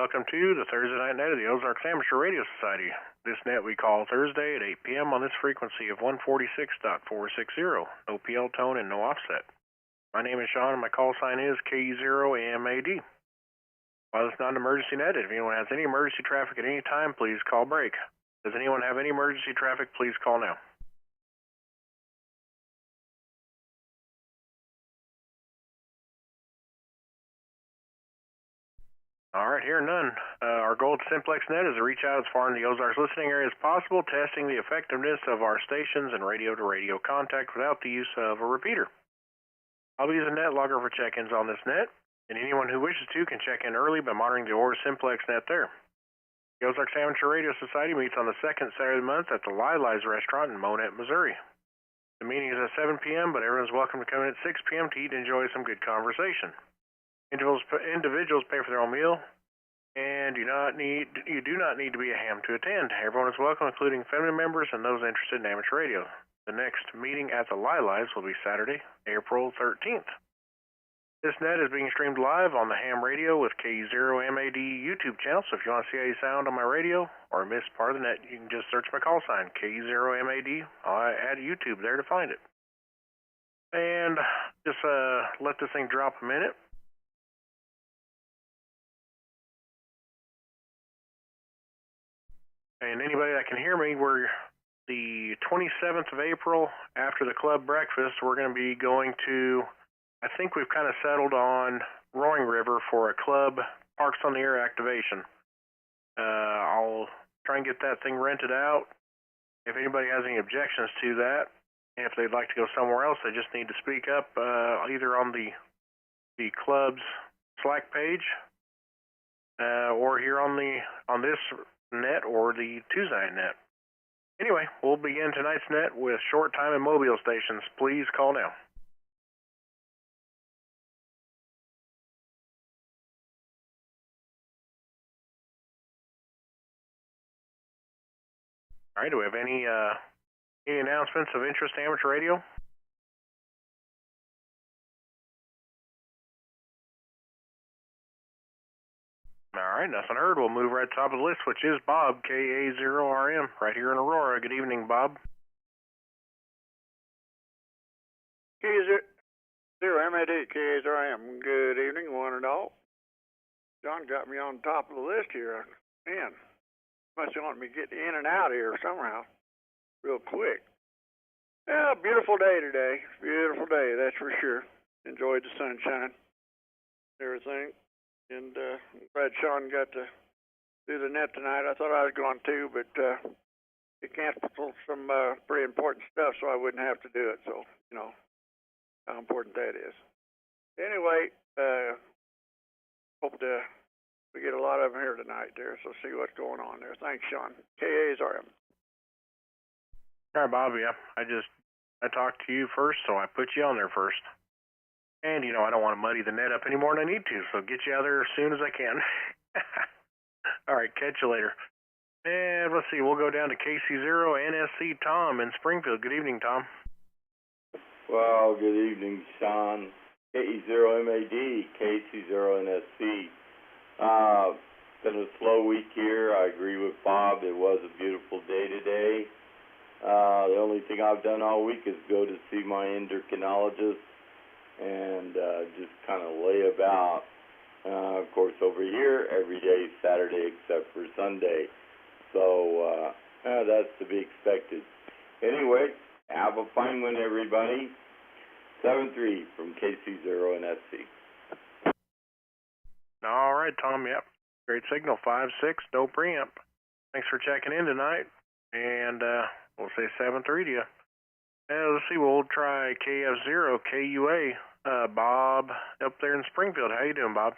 welcome to the Thursday Night Net of the Ozarks Amateur Radio Society. This net we call Thursday at 8 p.m. on this frequency of 146.460, no PL tone and no offset. My name is Sean and my call sign is K0AMAD. While it's not an emergency net, if anyone has any emergency traffic at any time, please call break. Does anyone have any emergency traffic? Please call now. All right, here none. Our goal at Simplex Net is to reach out as far in the Ozarks listening area as possible, testing the effectiveness of our stations and radio-to-radio contact without the use of a repeater. I'll be using net logger for check-ins on this net, and anyone who wishes to can check in early by monitoring the Oars Simplex Net there. The Ozarks Amateur Radio Society meets on the second Saturday of the month at the Lily's Restaurant in Monette, Missouri. The meeting is at 7 p.m., but everyone's welcome to come in at 6 p.m. to eat and enjoy some good conversation. Individuals pay for their own meal, and you do not need to be a ham to attend. Everyone is welcome, including family members and those interested in amateur radio. The next meeting at the Lily's will be Saturday, April 13th. This net is being streamed live on the ham radio with K0MAD YouTube channel, so if you want to see how you sound on my radio or miss part of the net, you can just search my call sign, K0MAD. I'll add YouTube there to find it. And just let this thing drop a minute. And anybody that can hear me, we're the 27th of April after the club breakfast. We're going to be going to, I think we've kind of settled on Roaring River for a club Parks on the Air activation. I'll try and get that thing rented out. If anybody has any objections to that, and if they'd like to go somewhere else, they just need to speak up either on the club's Slack page or here on this net or the Tuesday net. Anyway, we'll begin tonight's net with short time and mobile stations. Please call now. All right, do we have any announcements of interest in amateur radio? All right, nothing heard. We'll move right to the top of the list, which is Bob, KA0RM, right here in Aurora. Good evening, Bob. KA0MAD, KA0RM. Good evening, one and all. John got me on top of the list here. Man, must want me to get in and out here somehow, real quick. Yeah, beautiful day today. Beautiful day, that's for sure. Enjoyed the sunshine, everything. And I'm glad Sean got to do the net tonight. I thought I was going to, but he canceled some pretty important stuff, so I wouldn't have to do it. So, you know how important that is. Anyway, hope we get a lot of them here tonight there, so see what's going on there. Thanks, Sean. KASRM. All right, Bob, yeah. I talked to you first, so I put you on there first. And, I don't want to muddy the net up any more than I need to, so get you out there as soon as I can. All right, catch you later. And let's see, we'll go down to KC0NSC Tom in Springfield. Good evening, Tom. Well, good evening, Sean. KE0MAD, KC0NSC. Been a slow week here. I agree with Bob. It was a beautiful day today. The only thing I've done all week is go to see my endocrinologist and just kind of lay about. Of course, over here, every day is Saturday except for Sunday. So that's to be expected. Anyway, have a fine one, everybody. 7-3 from KC0NSC. All right, Tom, yep. Great signal, 5-6, no preamp. Thanks for checking in tonight. And we'll say 7-3 to you. Let's see, we'll try KF0, KUA. Bob up there in Springfield. How you doing, Bob?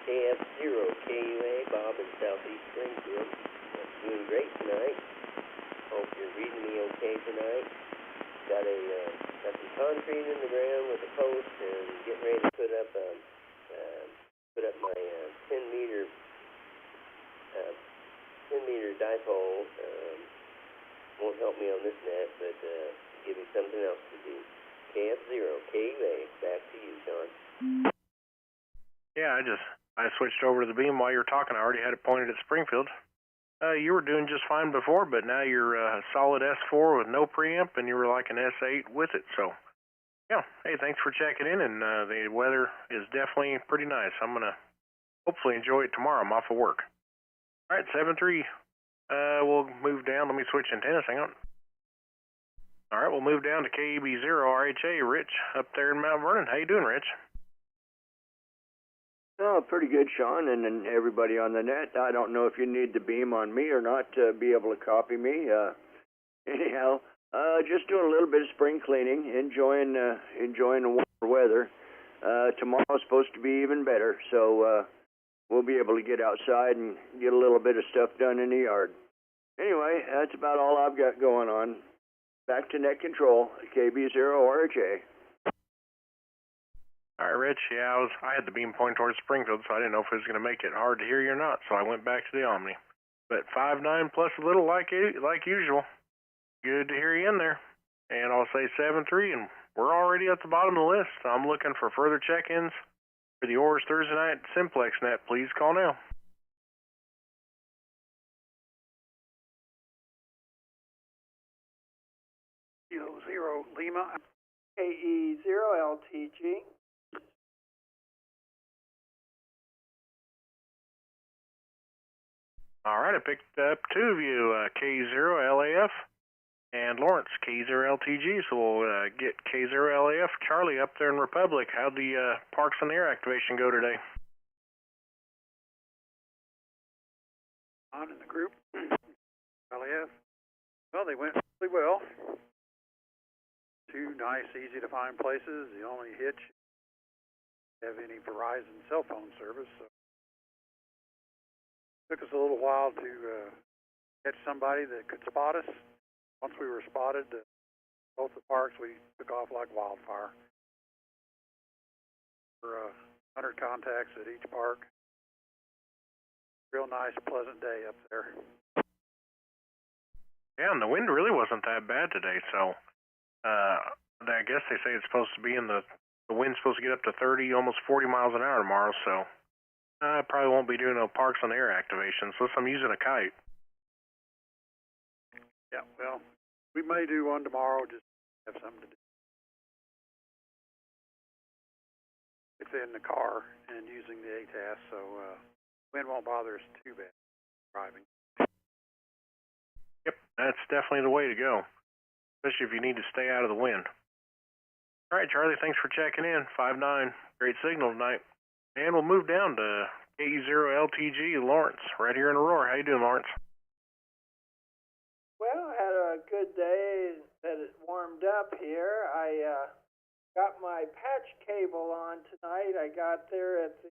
KF0, KUA, Bob in Southeast Springfield. Doing great tonight. Hope you're reading me okay tonight. Got some concrete in the ground with a post and getting ready to put up my 10-meter dipole. Won't help me on this net, but give me something else to do. KF0, KUA, back to you, Sean. Yeah, I I switched over to the beam while you were talking. I already had it pointed at Springfield. You were doing just fine before, but now you're a solid S4 with no preamp, and you were like an S8 with it. So, yeah. Hey, thanks for checking in, and the weather is definitely pretty nice. I'm going to hopefully enjoy it tomorrow. I'm off of work. All right, 7-3. We'll move down. Let me switch antennas. Hang on. All right, we'll move down to KEB0RHA. Rich, up there in Mount Vernon. How you doing, Rich? Oh, pretty good, Sean, and everybody on the net. I don't know if you need the beam on me or not to be able to copy me. Anyhow, just doing a little bit of spring cleaning, enjoying the warmer weather. Tomorrow's supposed to be even better, so we'll be able to get outside and get a little bit of stuff done in the yard. Anyway, that's about all I've got going on. Back to net control, KB0RHA. All right, Rich. Yeah, I had the beam pointing towards Springfield, so I didn't know if it was going to make it hard to hear you or not. So I went back to the Omni. But 5-9 plus a little like usual. Good to hear you in there. And I'll say 7-3, and we're already at the bottom of the list. I'm looking for further check-ins for the Oars Thursday night Simplex net. Please call now. Kilo 0 Lima. KE0LTG. All right, I picked up two of you, K0LAF and Lawrence, K0LTG. So we'll get K0LAF. Charlie up there in Republic. How'd the Parks on the Air activation go today? On in the group. LAF. Well, they went really well. Two nice, easy to find places. The only hitch, have any Verizon cell phone service, so it took us a little while to catch somebody that could spot us. Once we were spotted, both the parks, we took off like wildfire. For 100 contacts at each park. Real nice, pleasant day up there. Yeah, and the wind really wasn't that bad today, so I guess they say it's supposed to be the wind's supposed to get up to 30, almost 40 miles an hour tomorrow, so I probably won't be doing no Parks on the Air activations unless I'm using a kite. Yeah, well, we may do one tomorrow, just have something to do. It's in the car and using the ATAS, so wind won't bother us too bad driving. Yep, that's definitely the way to go, especially if you need to stay out of the wind. All right, Charlie, thanks for checking in. 5-9, great signal tonight. And we'll move down to KE0LTG, Lawrence, right here in Aurora. How you doing, Lawrence? Well, I had a good day that it warmed up here. I got my patch cable on tonight. I got there at the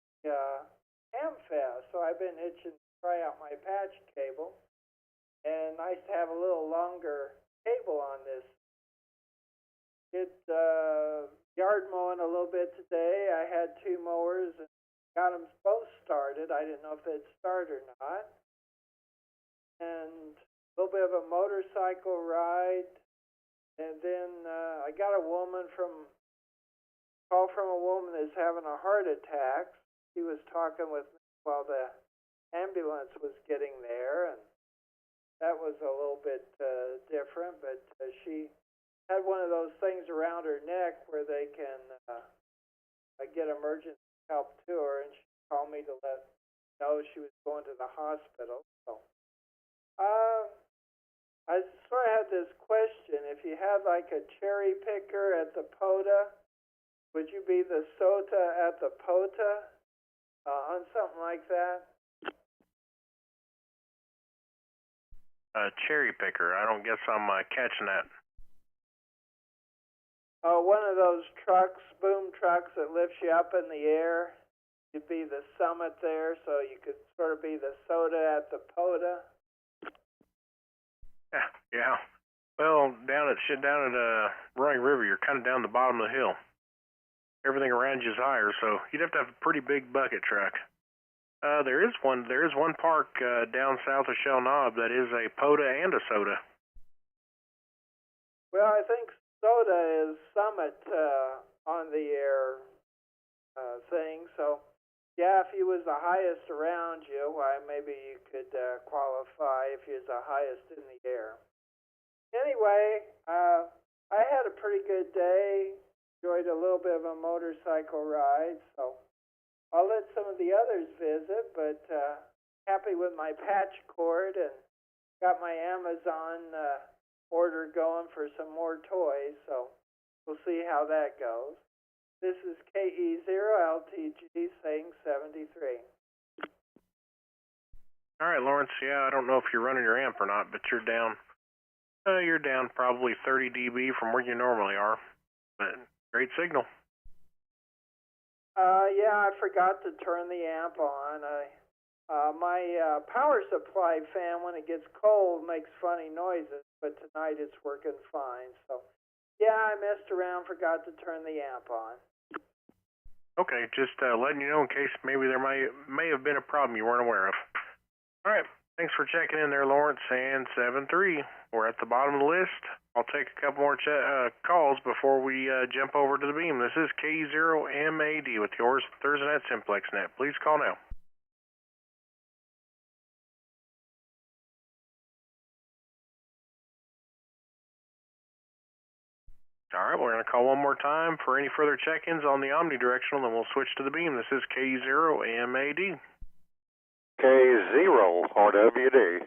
AmFest, so I've been itching to try out my patch cable. And nice to have a little longer cable on this. Get yard mowing a little bit today. I had two mowers and got them both started. I didn't know if they'd start or not. And a little bit of a motorcycle ride. And then I got a call from a woman that's having a heart attack. She was talking with me while the ambulance was getting there, and that was a little bit different, but she had one of those things around her neck where they can get emergency help to her, and she called me to let know she was going to the hospital. So I sort of had this question. If you had like a cherry picker at the POTA, would you be the SOTA at the POTA on something like that? Cherry picker. I don't guess I'm catching that. One of those trucks, boom trucks that lifts you up in the air. You'd be the summit there, so you could sort of be the SOTA at the POTA. Yeah. Well, down at Roaring River, you're kind of down the bottom of the hill. Everything around you is higher, so you'd have to have a pretty big bucket truck. There is one park down south of Shell Knob that is a POTA and a SOTA. Well, I think SOTA is summit on the air thing, so Yeah, if he was the highest around you, why, maybe you could qualify if he was the highest in the air. Anyway, I had a pretty good day. Enjoyed a little bit of a motorcycle ride, so I'll let some of the others visit, but happy with my patch cord and got my Amazon order going for some more toys, so we'll see how that goes. This is KE0LTG saying 73. All right, Lawrence. Yeah, I don't know if you're running your amp or not, but you're down. You're down probably 30 dB from where you normally are. But great signal. Yeah, I forgot to turn the amp on. My power supply fan, when it gets cold, makes funny noises, but tonight it's working fine. So, yeah, I messed around, forgot to turn the amp on. Okay, just letting you know in case maybe there may have been a problem you weren't aware of. All right, thanks for checking in there, Lawrence, and 7-3. We're at the bottom of the list. I'll take a couple more calls before we jump over to the beam. This is K0MAD with yours Thursday Night Simplex Net. Please call now. All right, we're going to call one more time for any further check-ins on the omnidirectional, then we'll switch to the beam. This is K0MAD. K0RWD.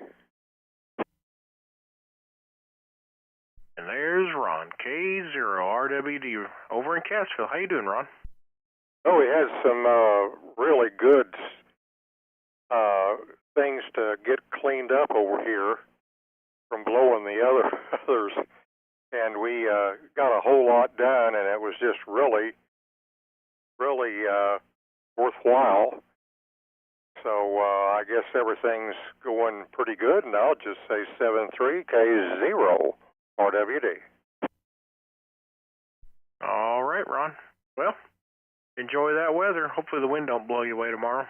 And there's Ron, K0RWD, over in Cassville. How you doing, Ron? Oh, we had some really good things to get cleaned up over here from blowing the others. And we got a whole lot done, and it was just really worthwhile. So I guess everything's going pretty good, and I'll just say 73K0RWD. All right, Ron. Well, enjoy that weather. Hopefully the wind don't blow you away tomorrow.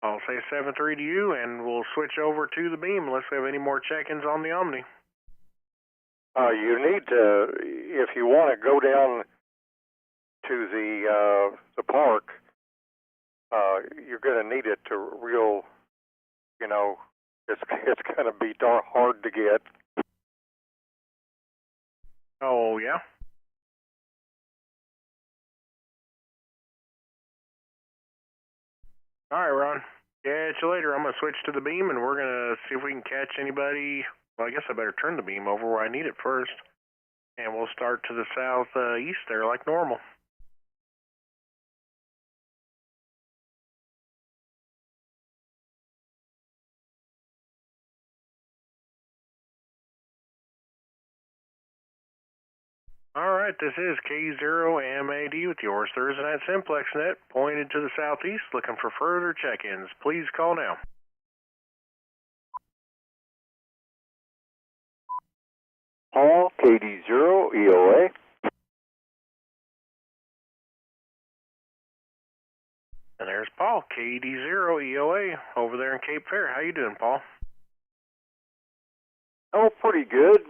I'll say 7-3 to you, and we'll switch over to the beam unless we have any more check-ins on the Omni. You need to, if you want to go down to the park, you're going to need it to real, it's going to be hard to get. Oh, yeah? All right, Ron. Catch you later. I'm going to switch to the beam, and we're going to see if we can catch anybody. Well, I guess I better turn the beam over where I need it first. And we'll start to the southeast there like normal. All right, this is K0MAD with yours Thursday Night Simplex Net, pointed to the southeast, looking for further check-ins. Please call now. Paul, KD0EOA. And there's Paul, KD0EOA, over there in Cape Fear. How you doing, Paul? Oh, pretty good.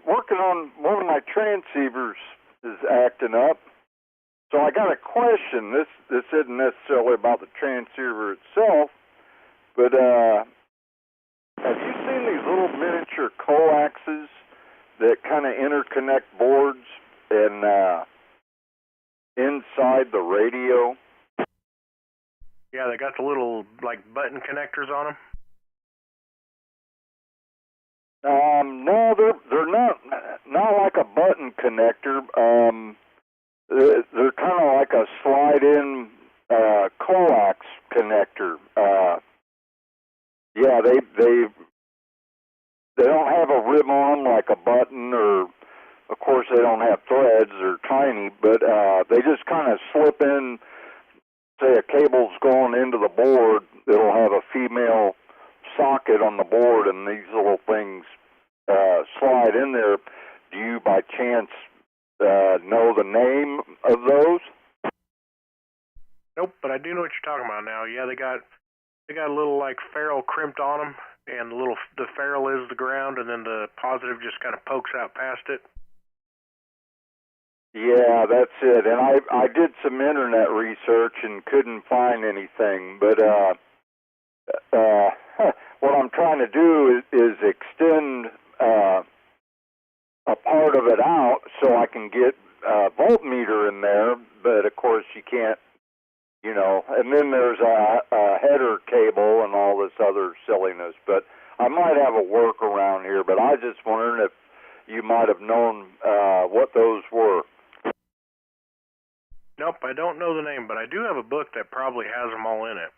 Working on one of my transceivers is acting up. So I got a question. This isn't necessarily about the transceiver itself, but have you seen these little miniature coaxes that kind of interconnect boards and inside the radio? Yeah, they got the little button connectors on them. No, they're not like a button connector. They're kind of like a slide-in coax connector. Yeah, they don't have a rib on them like a button, or of course they don't have threads. They're tiny, but they just kind of slip in. Say a cable's going into the board, it'll have a female socket on the board, and these little things slide in there. Do you by chance know the name of those? Nope, but I do know what you're talking about now. Yeah, they got a little ferrule crimped on them, and the ferrule is the ground, and then the positive just kind of pokes out past it. Yeah, that's it. And I did some internet research and couldn't find anything. But what I'm trying to do is extend a part of it out so I can get a voltmeter in there. But of course you can't, you know. And then there's a header cable and all this other silliness. But I might have a workaround here. But I just wondered if you might have known what those were. Nope, I don't know the name, but I do have a book that probably has them all in it.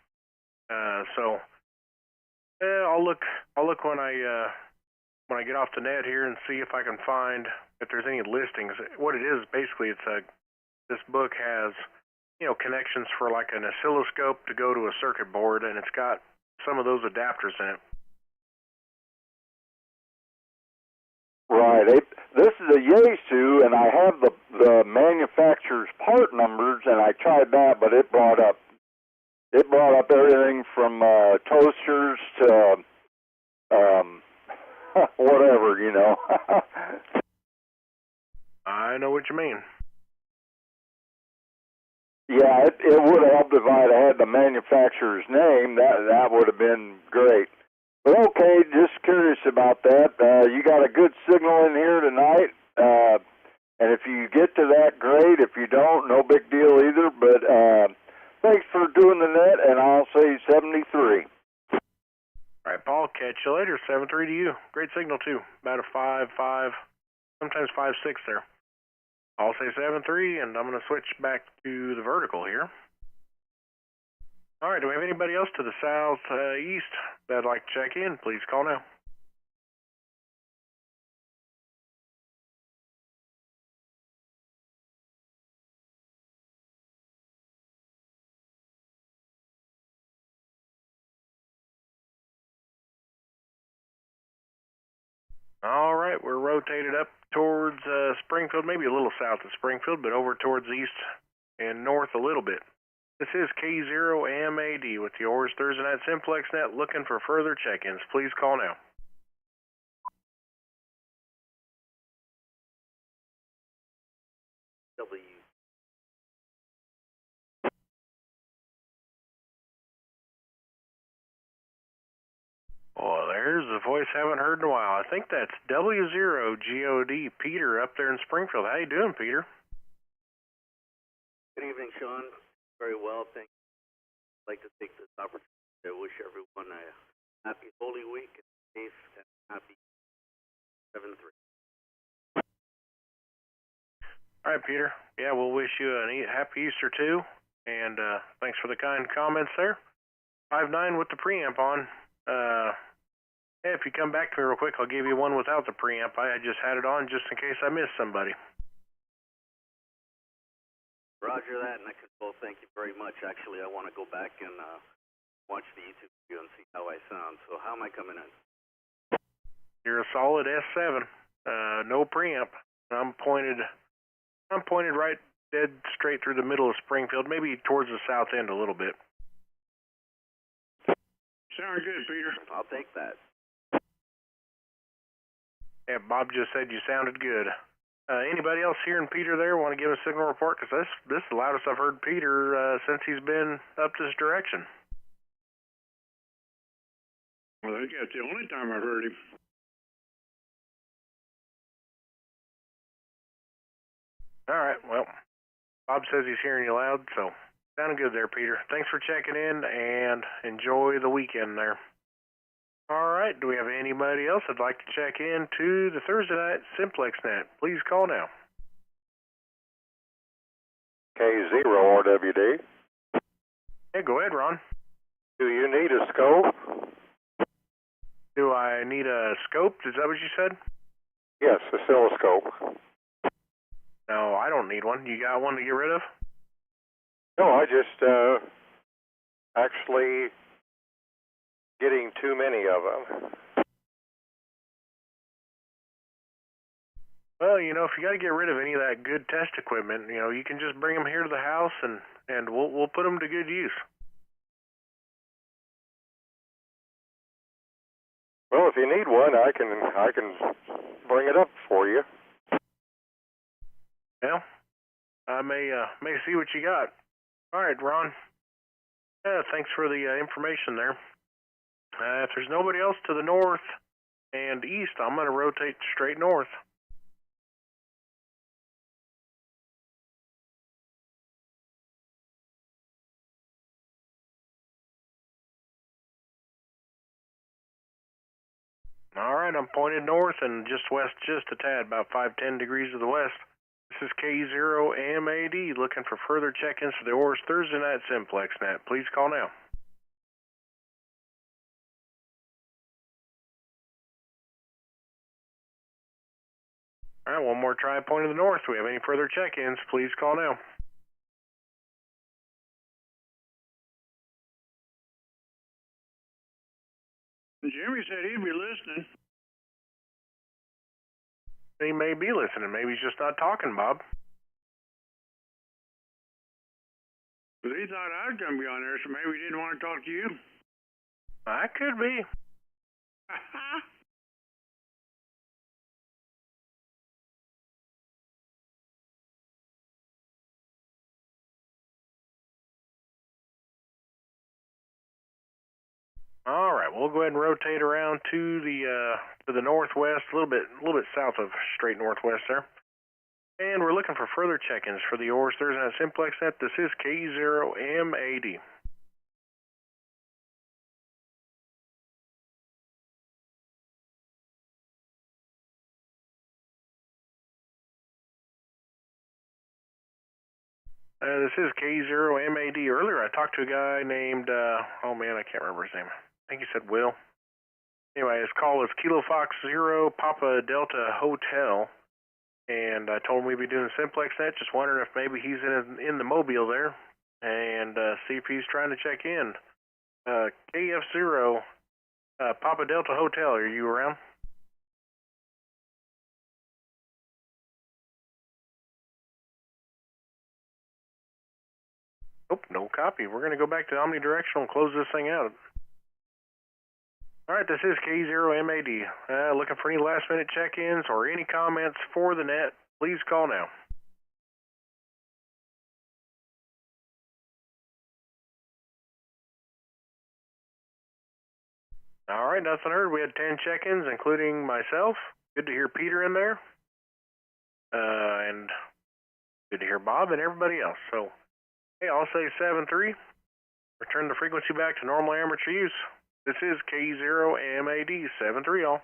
So I'll look when I get off the net here and see if I can find if there's any listings. What it is, basically, this book has, you know, connections for like an oscilloscope to go to a circuit board, and it's got some of those adapters in it. Right. This is a Yaesu, and I have the manufacturer's part numbers, and I tried that, but it brought up everything from toasters to whatever, you know. I know what you mean. Yeah, it would have helped if I had the manufacturer's name. That would have been great. But okay, just curious about that. You got a good signal in here tonight, and if you get to that, great. If you don't, no big deal either. But thanks for doing the net, and I'll say 73. All right, Paul, catch you later. 7-3 to you. Great signal, too. About a 5-5, sometimes 5-6 there. I'll say 7-3, and I'm going to switch back to the vertical here. All right, do we have anybody else to the southeast that'd like to check in? Please call now. All right, we're rotated up towards Springfield, maybe a little south of Springfield, but over towards east and north a little bit. This is K0MAD with the Oars Thursday Night Simplex Net, looking for further check-ins. Please call now. Well, there's a voice I haven't heard in a while. I think that's W0GOD, Peter, up there in Springfield. How you doing, Peter? Good evening, Sean. Very well, thank you. I'd like to take this opportunity to wish everyone a happy Holy Week, and safe and happy 7-3. All right, Peter. Yeah, we'll wish you a happy Easter, too. And thanks for the kind comments there. 5-9 with the preamp on. Hey, if you come back to me real quick, I'll give you one without the preamp. I just had it on just in case I missed somebody. Roger that, and I could both thank you very much. Actually, I want to go back and watch the YouTube video and see how I sound. So how am I coming in? You're a solid S7. No preamp. I'm pointed right dead straight through the middle of Springfield, maybe towards the south end a little bit. Sound good, Peter. I'll take that. Yeah, Bob just said you sounded good. Anybody else hearing Peter there want to give a signal report? Because this is the loudest I've heard Peter since he's been up this direction. Well, I think that's the only time I've heard him. All right, well, Bob says he's hearing you loud, so sounding good there, Peter. Thanks for checking in, and enjoy the weekend there. All right, do we have anybody else that'd like to check in to the Thursday Night Simplex Net? Please call now. K0RWD. Hey, go ahead, Ron. Do you need a scope? Do I need a scope? Is that what you said? Yes, oscilloscope. No, I don't need one. You got one to get rid of? No, I just actually getting too many of them. Well, you know, if you got to get rid of any of that good test equipment, you know, you can just bring them here to the house and we'll put them to good use. Well, if you need one, I can bring it up for you. Well, I may see what you got. All right, Ron. Yeah, thanks for the information there. If there's nobody else to the north and east, I'm going to rotate straight north. All right, I'm pointed north and just west just a tad, about 5-10 degrees to the west. This is K0MAD looking for further check-ins for the Oars Thursday night Simplex net. Please call now. All right, one more try pointing to the north. Do we have any further check-ins? Please call now. Jimmy said he'd be listening. He may be listening. Maybe he's just not talking, Bob. But he thought I was going to be on there, so maybe he didn't want to talk to you. I could be. All right, we'll go ahead and rotate around to the northwest, a little bit south of straight northwest there. And we're looking for further check-ins for the Oars Thursday night Simplex net. This is K0MAD. This is K0MAD. Earlier I talked to a guy named, oh man, I can't remember his name. I think he said Will. Anyway, his call is Kilo Fox 0 Papa Delta Hotel. And I told him we'd be doing Simplex net, just wondering if maybe he's in the mobile there. And see if he's trying to check in. KF0 Papa Delta Hotel, are you around? Nope, no copy. We're going to go back to omnidirectional and close this thing out. All right, this is K0MAD. Looking for any last-minute check-ins or any comments for the net, please call now. All right, nothing heard. We had 10 check-ins, including myself. Good to hear Peter in there. And good to hear Bob and everybody else. So, hey, I'll say 7-3. Return the frequency back to normal amateur use. This is K0MAD 7-3 all.